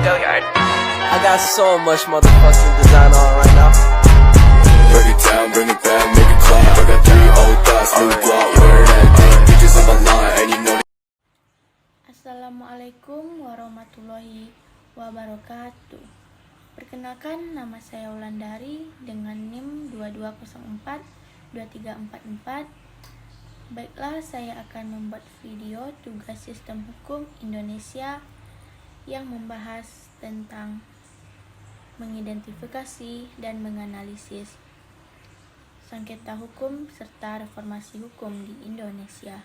Hilliard. I got so much motherfucking design on right now. Break it down, bring it back, make it clap. I got 3 old thoughts, new block, wear that thing. Bitches on my line, and you know. Assalamualaikum warahmatullahi wabarakatuh. Perkenalkan, nama saya Wulandari dengan NIM 22042344. Baiklah, saya akan membuat video tugas sistem hukum Indonesia yang membahas tentang mengidentifikasi dan menganalisis sengketa hukum serta reformasi hukum di Indonesia.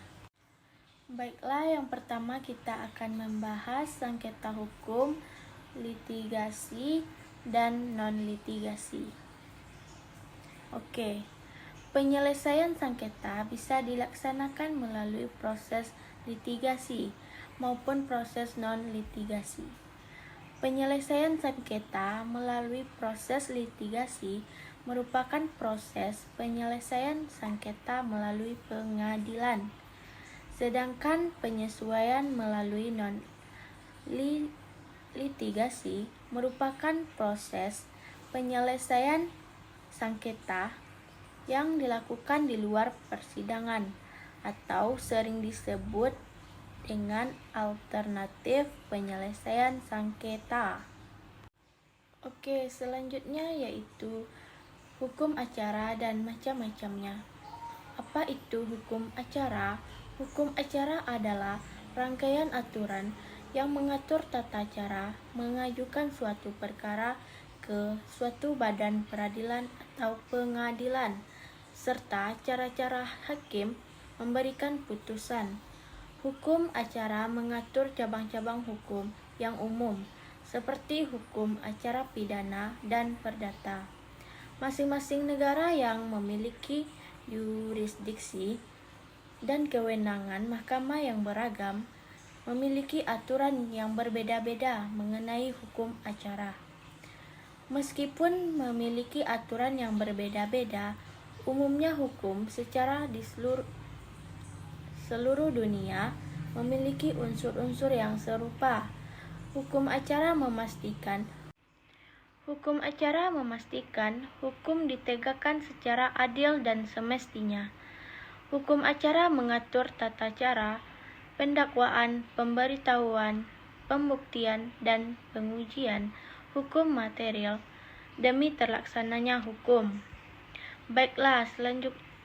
Baiklah, yang pertama kita akan membahas sengketa hukum, litigasi, dan non-litigasi. Oke, penyelesaian sengketa bisa dilaksanakan melalui proses litigasi maupun proses non-litigasi. Penyelesaian sengketa melalui proses litigasi merupakan proses penyelesaian sengketa melalui pengadilan. Sedangkan penyesuaian melalui non-litigasi merupakan proses penyelesaian sengketa yang dilakukan di luar persidangan atau sering disebut dengan alternatif penyelesaian sengketa. Oke, selanjutnya yaitu hukum acara dan macam-macamnya. Apa itu hukum acara? Hukum acara adalah rangkaian aturan yang mengatur tata cara mengajukan suatu perkara ke suatu badan peradilan atau pengadilan, serta cara-cara hakim memberikan putusan. Hukum acara mengatur cabang-cabang hukum yang umum, seperti hukum acara pidana dan perdata. Masing-masing negara yang memiliki yurisdiksi dan kewenangan mahkamah yang beragam memiliki aturan yang berbeda-beda mengenai hukum acara. Meskipun memiliki aturan yang berbeda-beda, umumnya hukum secara di seluruh dunia memiliki unsur-unsur yang serupa. Hukum acara memastikan hukum ditegakkan secara adil dan semestinya. Hukum acara mengatur tata cara, pendakwaan, pemberitahuan, pembuktian, dan pengujian hukum material demi terlaksananya hukum. Baiklah,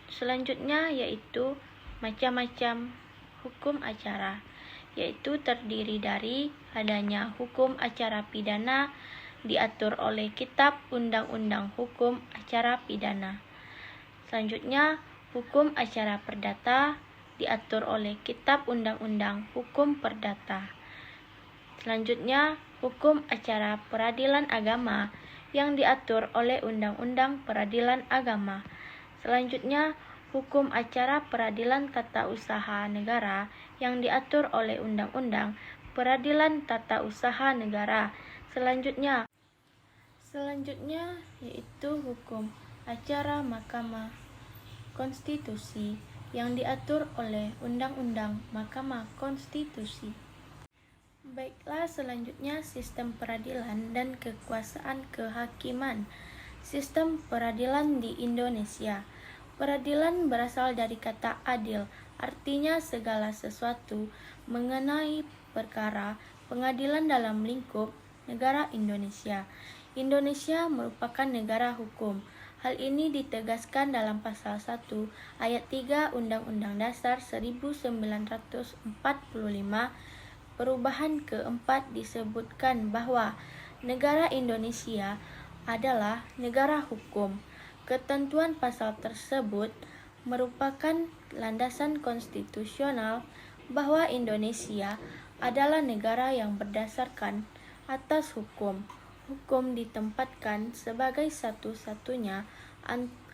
selanjutnya yaitu macam-macam hukum acara, yaitu terdiri dari adanya hukum acara pidana diatur oleh Kitab Undang-Undang Hukum Acara Pidana. Selanjutnya, hukum acara perdata diatur oleh Kitab Undang-Undang Hukum Perdata. Selanjutnya, hukum acara peradilan agama yang diatur oleh Undang-Undang Peradilan Agama. Selanjutnya, hukum acara peradilan tata usaha negara yang diatur oleh Undang-Undang Peradilan Tata Usaha Negara. Selanjutnya yaitu hukum acara Mahkamah Konstitusi yang diatur oleh Undang-Undang Mahkamah Konstitusi. Baiklah, selanjutnya sistem peradilan dan kekuasaan kehakiman. Sistem peradilan di Indonesia. Peradilan berasal dari kata adil, artinya segala sesuatu mengenai perkara pengadilan dalam lingkup negara Indonesia. Indonesia merupakan negara hukum. Hal ini ditegaskan dalam pasal 1 ayat 3 Undang-Undang Dasar 1945. Perubahan keempat disebutkan bahwa negara Indonesia adalah negara hukum. Ketentuan pasal tersebut merupakan landasan konstitusional bahwa Indonesia adalah negara yang berdasarkan atas hukum. Hukum ditempatkan sebagai satu-satunya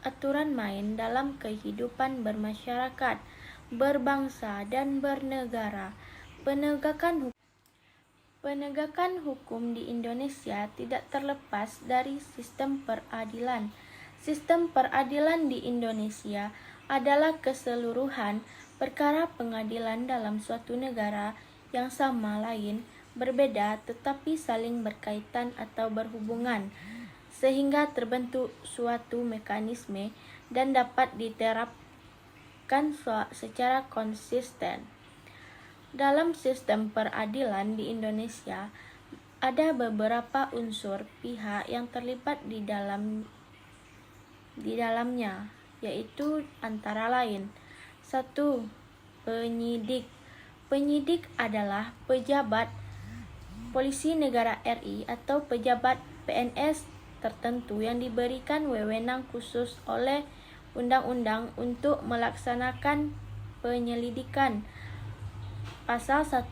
aturan main dalam kehidupan bermasyarakat, berbangsa, dan bernegara. Penegakan hukum di Indonesia tidak terlepas dari sistem peradilan. Sistem peradilan di Indonesia adalah keseluruhan perkara pengadilan dalam suatu negara yang sama lain berbeda tetapi saling berkaitan atau berhubungan, sehingga terbentuk suatu mekanisme dan dapat diterapkan secara konsisten. Dalam sistem peradilan di Indonesia, ada beberapa unsur pihak yang terlibat di dalamnya, yaitu antara lain: 1. Penyidik. Penyidik adalah pejabat Polisi Negara RI atau pejabat PNS tertentu yang diberikan wewenang khusus oleh undang-undang untuk melaksanakan penyelidikan. Pasal 1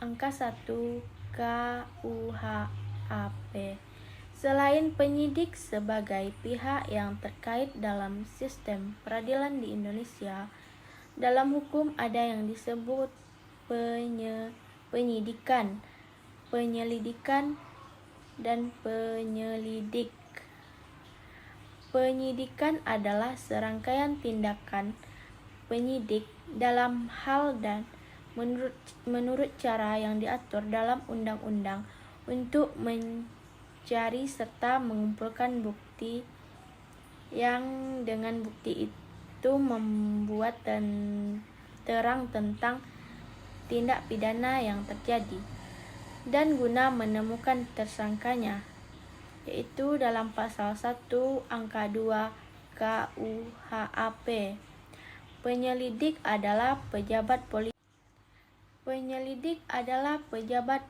angka 1 KUHP. Selain penyidik sebagai pihak yang terkait dalam sistem peradilan di Indonesia, dalam hukum ada yang disebut penyidikan, penyelidikan, dan penyelidik. Penyidikan adalah serangkaian tindakan penyidik dalam hal dan menurut cara yang diatur dalam undang-undang untuk mencari serta mengumpulkan bukti yang dengan bukti itu membuat terang tentang tindak pidana yang terjadi dan guna menemukan tersangkanya, yaitu dalam pasal 1 angka 2 KUHP. Penyelidik adalah pejabat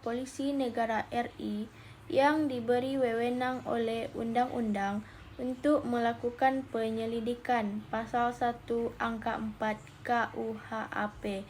polisi negara RI yang diberi wewenang oleh undang-undang untuk melakukan penyelidikan. Pasal 1 angka 4 KUHP.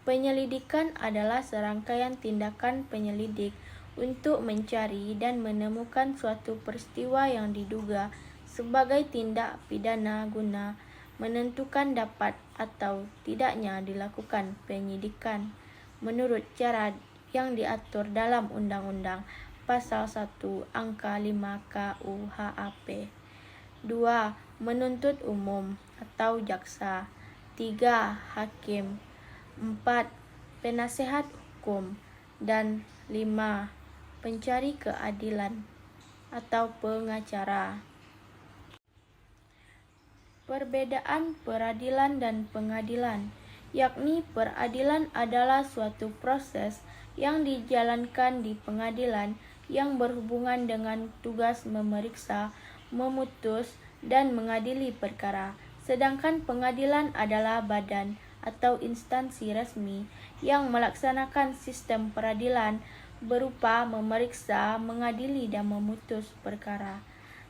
Penyelidikan adalah serangkaian tindakan penyelidik untuk mencari dan menemukan suatu peristiwa yang diduga sebagai tindak pidana guna menentukan dapat atau tidaknya dilakukan penyidikan menurut cara yang diatur dalam undang-undang. Pasal 1 angka 5 KUHP. 2. Menuntut umum atau jaksa. 3. Hakim. 4. Penasehat hukum. Dan 5. Pencari keadilan atau pengacara. Perbedaan peradilan dan pengadilan, yakni peradilan adalah suatu proses yang dijalankan di pengadilan yang berhubungan dengan tugas memeriksa, memutus, dan mengadili perkara. Sedangkan pengadilan adalah badan atau instansi resmi yang melaksanakan sistem peradilan berupa memeriksa, mengadili, dan memutus perkara.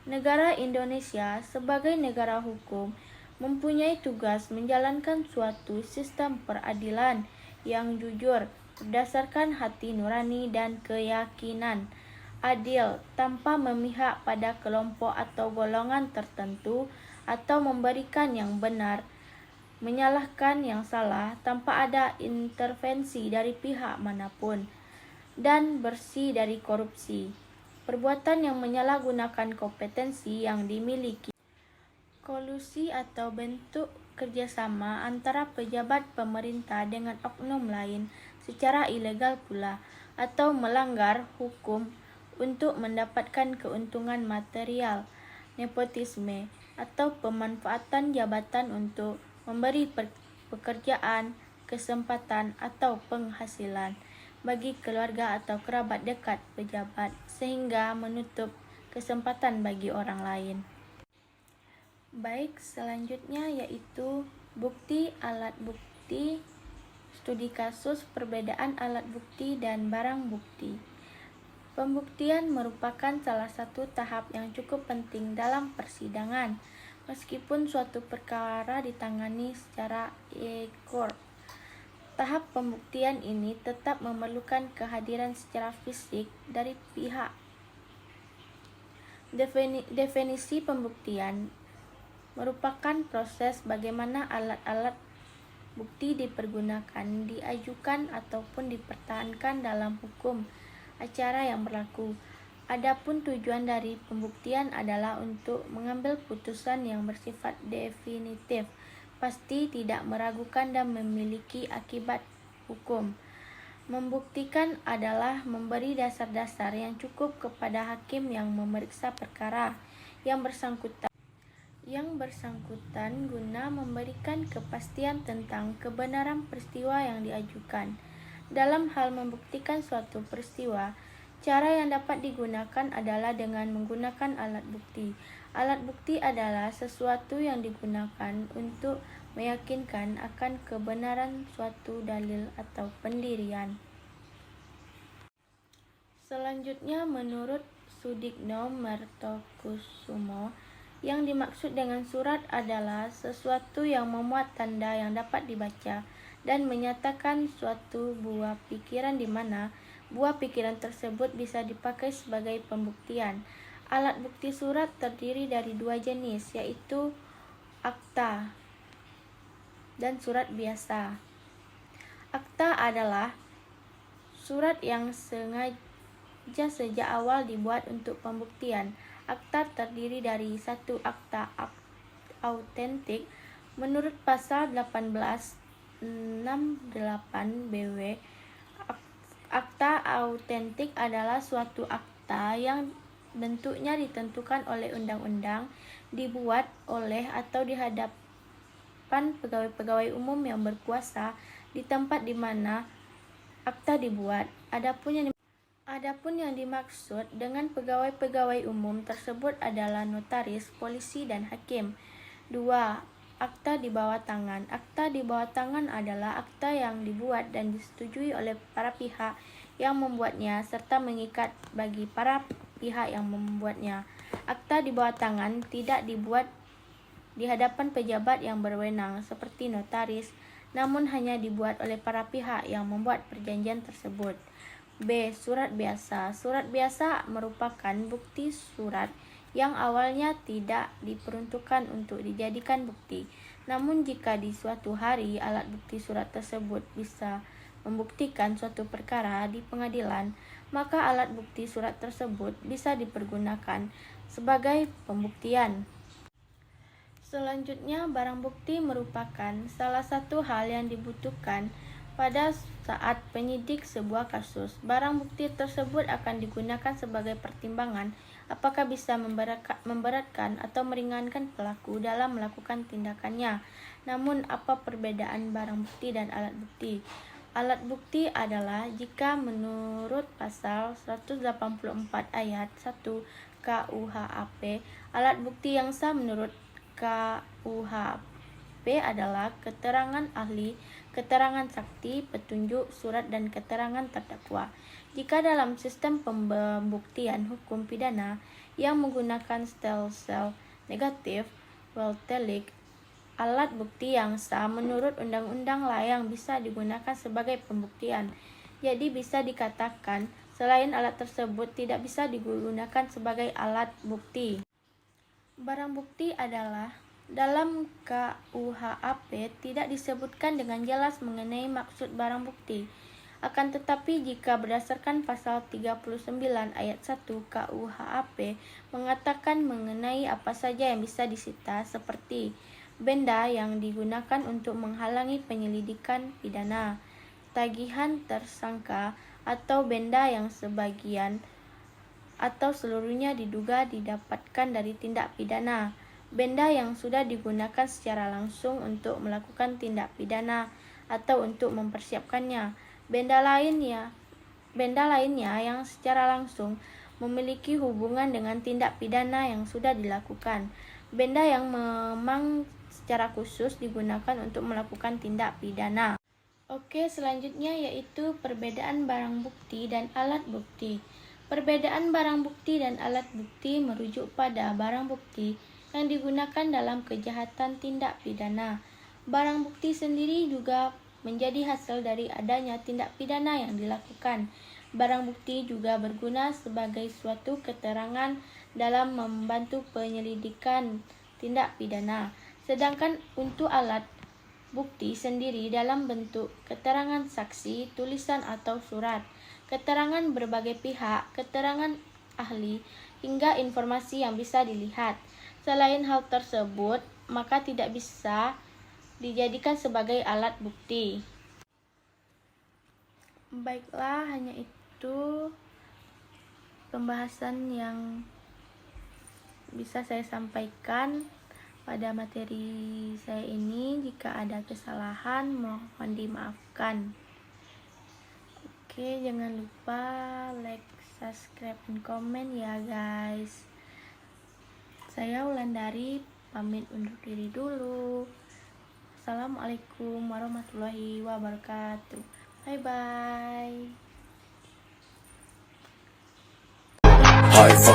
Negara Indonesia sebagai negara hukum mempunyai tugas menjalankan suatu sistem peradilan yang jujur, berdasarkan hati nurani dan keyakinan, adil, tanpa memihak pada kelompok atau golongan tertentu, atau memberikan yang benar, menyalahkan yang salah tanpa ada intervensi dari pihak manapun, dan bersih dari korupsi, perbuatan yang menyalahgunakan kompetensi yang dimiliki, kolusi atau bentuk kerjasama antara pejabat pemerintah dengan oknum lain secara ilegal pula, atau melanggar hukum untuk mendapatkan keuntungan material, nepotisme, atau pemanfaatan jabatan untuk memberi pekerjaan, kesempatan, atau penghasilan bagi keluarga atau kerabat dekat pejabat sehingga menutup kesempatan bagi orang lain. Baik, selanjutnya yaitu bukti, alat bukti, studi kasus, perbedaan alat bukti dan barang bukti. Pembuktian merupakan salah satu tahap yang cukup penting dalam persidangan. Meskipun suatu perkara ditangani secara e-court, tahap pembuktian ini tetap memerlukan kehadiran secara fisik dari pihak. Definisi pembuktian merupakan proses bagaimana alat-alat bukti dipergunakan, diajukan, ataupun dipertahankan dalam hukum acara yang berlaku. Adapun tujuan dari pembuktian adalah untuk mengambil putusan yang bersifat definitif, pasti, tidak meragukan, dan memiliki akibat hukum. Membuktikan adalah memberi dasar-dasar yang cukup kepada hakim yang memeriksa perkara yang bersangkutan guna memberikan kepastian tentang kebenaran peristiwa yang diajukan. Dalam hal membuktikan suatu peristiwa, cara yang dapat digunakan adalah dengan menggunakan alat bukti. Alat bukti adalah sesuatu yang digunakan untuk meyakinkan akan kebenaran suatu dalil atau pendirian. Selanjutnya, menurut Sudikno Mertokusumo, yang dimaksud dengan surat adalah sesuatu yang memuat tanda yang dapat dibaca dan menyatakan suatu buah pikiran di mana buah pikiran tersebut bisa dipakai sebagai pembuktian. Alat bukti surat terdiri dari dua jenis, yaitu akta dan surat biasa. Akta adalah surat yang sengaja sejak awal dibuat untuk pembuktian. Akta terdiri dari satu akta autentik menurut pasal 1868 BW. Akta autentik adalah suatu akta yang bentuknya ditentukan oleh undang-undang, dibuat oleh atau di hadapan pegawai-pegawai umum yang berkuasa di tempat di mana akta dibuat. Adapun yang dimaksud dengan pegawai-pegawai umum tersebut adalah notaris, polisi, dan hakim. 2. Akta di bawah tangan. Akta di bawah tangan adalah akta yang dibuat dan disetujui oleh para pihak yang membuatnya serta mengikat bagi para pihak yang membuatnya. Akta di bawah tangan tidak dibuat di hadapan pejabat yang berwenang seperti notaris, namun hanya dibuat oleh para pihak yang membuat perjanjian tersebut. B. Surat biasa. Surat biasa merupakan bukti surat yang awalnya tidak diperuntukkan untuk dijadikan bukti. Namun jika di suatu hari alat bukti surat tersebut bisa membuktikan suatu perkara di pengadilan, maka alat bukti surat tersebut bisa dipergunakan sebagai pembuktian. Selanjutnya, barang bukti merupakan salah satu hal yang dibutuhkan pada saat penyidik sebuah kasus. Barang bukti tersebut akan digunakan sebagai pertimbangan apakah bisa memberatkan atau meringankan pelaku dalam melakukan tindakannya. Namun, apa perbedaan barang bukti dan alat bukti? Alat bukti adalah jika menurut pasal 184 ayat 1 KUHP, alat bukti yang sah menurut KUHP adalah keterangan ahli, keterangan saksi, petunjuk, surat, dan keterangan terdakwa. Jika dalam sistem pembuktian hukum pidana yang menggunakan stelsel negatif, Weltelik, alat bukti yang sah menurut undang-undang layang bisa digunakan sebagai pembuktian. Jadi bisa dikatakan selain alat tersebut tidak bisa digunakan sebagai alat bukti. Barang bukti adalah dalam KUHP tidak disebutkan dengan jelas mengenai maksud barang bukti. Akan tetapi jika berdasarkan pasal 39 ayat 1 KUHP mengatakan mengenai apa saja yang bisa disita seperti benda yang digunakan untuk menghalangi penyelidikan pidana, tagihan tersangka, atau benda yang sebagian atau seluruhnya diduga didapatkan dari tindak pidana, benda yang sudah digunakan secara langsung untuk melakukan tindak pidana atau untuk mempersiapkannya, benda lainnya yang secara langsung memiliki hubungan dengan tindak pidana yang sudah dilakukan, benda yang memang secara khusus digunakan untuk melakukan tindak pidana. Oke, selanjutnya yaitu perbedaan barang bukti dan alat bukti. Perbedaan barang bukti dan alat bukti merujuk pada barang bukti yang digunakan dalam kejahatan tindak pidana. Barang bukti sendiri juga menjadi hasil dari adanya tindak pidana yang dilakukan. Barang bukti juga berguna sebagai suatu keterangan dalam membantu penyelidikan tindak pidana. Sedangkan untuk alat bukti sendiri dalam bentuk keterangan saksi, tulisan atau surat, keterangan berbagai pihak, keterangan ahli, hingga informasi yang bisa dilihat. Selain hal tersebut, maka tidak bisa dijadikan sebagai alat bukti. Baiklah, hanya itu pembahasan yang bisa saya sampaikan pada materi saya ini. Jika ada kesalahan, mohon dimaafkan. Oke, jangan lupa like, subscribe, dan komen ya guys. Saya Wulandari pamit undur diri dulu. Assalamualaikum warahmatullahi wabarakatuh. Bye bye. High five.